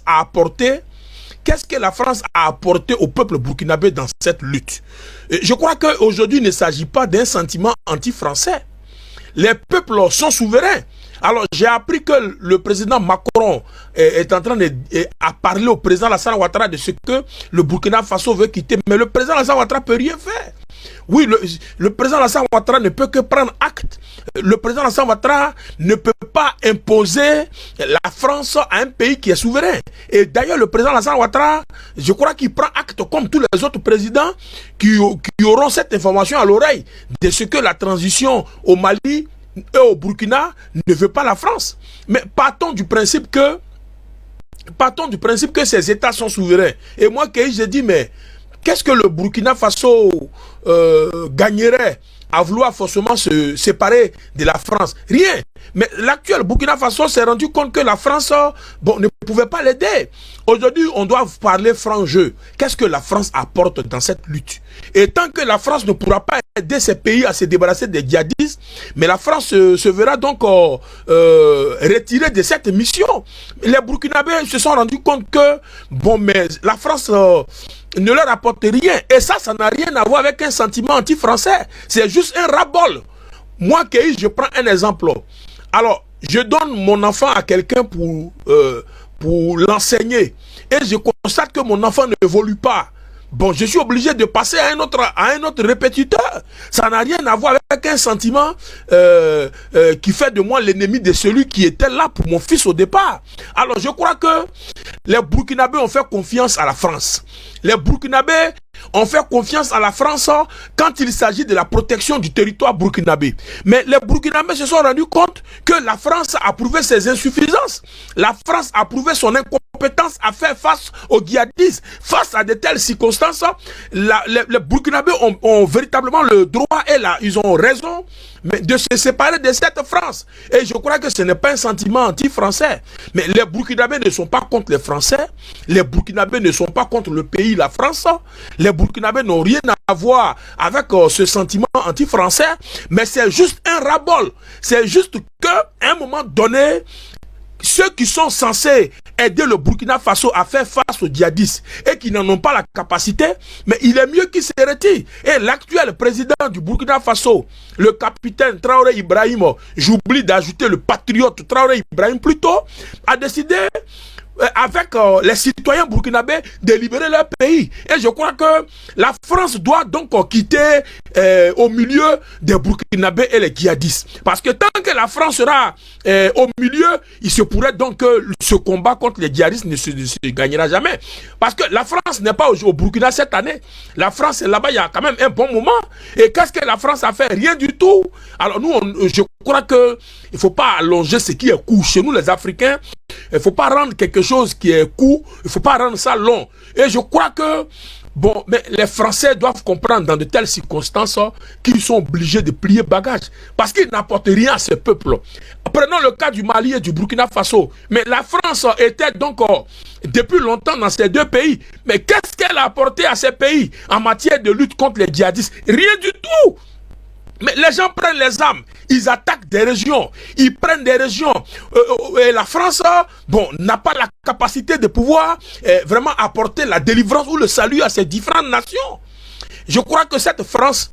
a apporté, qu'est-ce que la France a apporté au peuple burkinabé dans cette lutte? Et je crois qu'aujourd'hui, il ne s'agit pas d'un sentiment anti-français. Les peuples sont souverains. Alors, j'ai appris que le président Macron est en train de parler au président Alassane Ouattara de ce que le Burkina Faso veut quitter. Mais le président Alassane Ouattara ne peut rien faire. Oui, le président Alassane Ouattara ne peut que prendre acte. Le président Alassane Ouattara ne peut pas imposer la France à un pays qui est souverain. Et d'ailleurs, le président Alassane Ouattara, je crois qu'il prend acte comme tous les autres présidents qui auront cette information à l'oreille de ce que la transition au Mali et au Burkina ne veut pas la France. Mais partons du principe que ces États sont souverains. Et moi, j'ai dit, mais qu'est-ce que le Burkina Faso gagnerait à vouloir forcément se séparer de la France? Rien. Mais l'actuel Burkina Faso s'est rendu compte que la France ne pouvait pas l'aider. Aujourd'hui, on doit parler franc jeu. Qu'est-ce que la France apporte dans cette lutte? Et tant que la France ne pourra pas aider ces pays à se débarrasser des djihadistes, mais la France se verra donc retirée de cette mission. Les Burkinabés se sont rendus compte que, mais la France ne leur apporte rien. Et ça n'a rien à voir avec un sentiment anti-français. C'est juste un ras-bol. Moi, je prends un exemple. Alors, je donne mon enfant à quelqu'un pour l'enseigner. Et je constate que mon enfant n'évolue pas. Bon, je suis obligé de passer à un autre répétiteur. Ça n'a rien à voir avec un sentiment qui fait de moi l'ennemi de celui qui était là pour mon fils au départ. Alors, je crois que les Burkinabés ont fait confiance à la France. Les Burkinabés ont fait confiance à la France quand il s'agit de la protection du territoire burkinabé. Mais les Burkinabés se sont rendus compte que la France a prouvé ses insuffisances. La France a prouvé son incompétence à faire face aux djihadistes. Face à de telles circonstances, les Burkinabés ont véritablement le droit et ils ont raison de se séparer de cette France. Et je crois que ce n'est pas un sentiment anti-français. Mais les Burkinabés ne sont pas contre les Français. Les Burkinabés ne sont pas contre le pays, la France. Les Burkinabés n'ont rien à voir avec ce sentiment anti-français. Mais c'est juste un ras-bol. C'est juste qu'à un moment donné, ceux qui sont censés aider le Burkina Faso à faire face aux djihadistes et qui n'en ont pas la capacité, mais il est mieux qu'ils se retirent. Et l'actuel président du Burkina Faso, le capitaine Traoré Ibrahim, j'oublie d'ajouter le patriote Traoré Ibrahim plutôt, a décidé avec les citoyens burkinabés de libérer leur pays. Et je crois que la France doit donc quitter au milieu des Burkinabés et les djihadistes. Parce que tant que la France sera au milieu, il se pourrait donc que ce combat contre les djihadistes ne se gagnera jamais. Parce que la France n'est pas au Burkina cette année. La France est là-bas il y a quand même un bon moment. Et qu'est-ce que la France a fait? Rien du tout. Alors nous, je crois qu'il ne faut pas allonger ce qui est court. Chez nous les Africains, il ne faut pas rendre quelque chose qui est court, il ne faut pas rendre ça long. Et je crois que, mais les Français doivent comprendre dans de telles circonstances qu'ils sont obligés de plier bagage. Parce qu'ils n'apportent rien à ce peuple. Prenons le cas du Mali et du Burkina Faso. Mais la France était donc depuis longtemps dans ces deux pays. Mais qu'est-ce qu'elle a apporté à ces pays en matière de lutte contre les djihadistes? Rien du tout. Mais les gens prennent les armes, ils attaquent des régions, ils prennent des régions. Et la France, n'a pas la capacité de pouvoir vraiment apporter la délivrance ou le salut à ces différentes nations. Je crois que cette France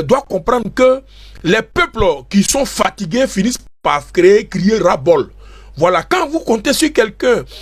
doit comprendre que les peuples qui sont fatigués finissent par crier ras-bol. Voilà, quand vous comptez sur quelqu'un